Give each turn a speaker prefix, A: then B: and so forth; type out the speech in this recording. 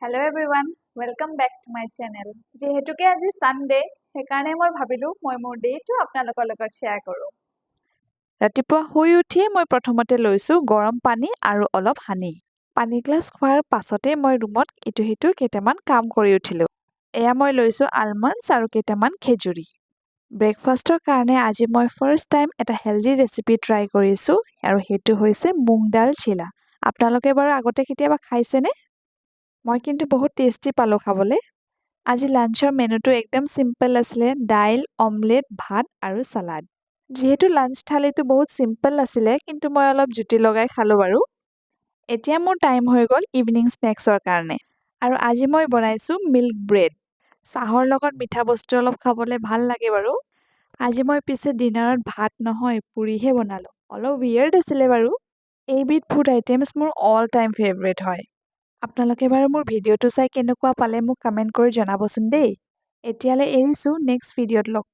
A: Hello' everyone welcome back to my channel. যিহেতুকে আজি Sunday, সেইকাৰণে মই ভাবিলোঁ মই মোৰ ডে'টো আপোনালোকৰ লগত শ্বেয়াৰ কৰোঁ।
B: ৰাতিপুৱা শুই উঠিয়ে মই প্ৰথমতে লৈছোঁ গৰম পানী আৰু অলপ হানি। পানী গ্লাছ খোৱাৰ পাছতে মই ৰুমত ইটো সিটো কেইটামান কাম কৰি উঠিলোঁ। এয়া মই লৈছোঁ আলমণ্ডছ আৰু কেইটামান খেজুৰি। ব্ৰেকফাষ্টৰ কাৰণে আজি মই ফাৰ্ষ্ট টাইম এটা হেল্ডি ৰেচিপি ট্ৰাই কৰিছোঁ আৰু সেইটো হৈছে মুগ দাল চিলা। আপোনালোকে বাৰু আগতে কেতিয়াবা খাইছেনে? মই কিন্তু বহুত টেষ্টি পালোঁ খাবলৈ। আজি লাঞ্চৰ মেনুটো একদম চিম্পল আছিলে, দাইল, অমলেট, ভাত আৰু চালাড। যিহেতু লাঞ্চ থালিটো বহুত চিম্পল আছিলে, কিন্তু মই অলপ জুতি লগাই খালোঁ বাৰু। এতিয়া মোৰ টাইম হৈ গ'ল ইভিনিং স্নেক্সৰ কাৰণে। আৰু আজি মই বনাইছোঁ মিল্ক ব্ৰেড। চাহৰ লগত মিঠা বস্তু অলপ খাবলৈ ভাল লাগে বাৰু। আজি মই পিছে ডিনাৰত ভাত নহয়, পুৰিহে বনালোঁ। অলপ উইয়াৰ্ড আছিলে বাৰু। এইবিধ ফুড আইটেমছ মোৰ অল টাইম ফেভৰেট হয়। আপোনালোকে বাৰু মোৰ ভিডিঅ'টো চাই কেনেকুৱা পালে মোক কমেণ্ট কৰি জনাবচোন দেই। এতিয়ালৈ এৰিছোঁ, নেক্সট ভিডিঅ'ত লগ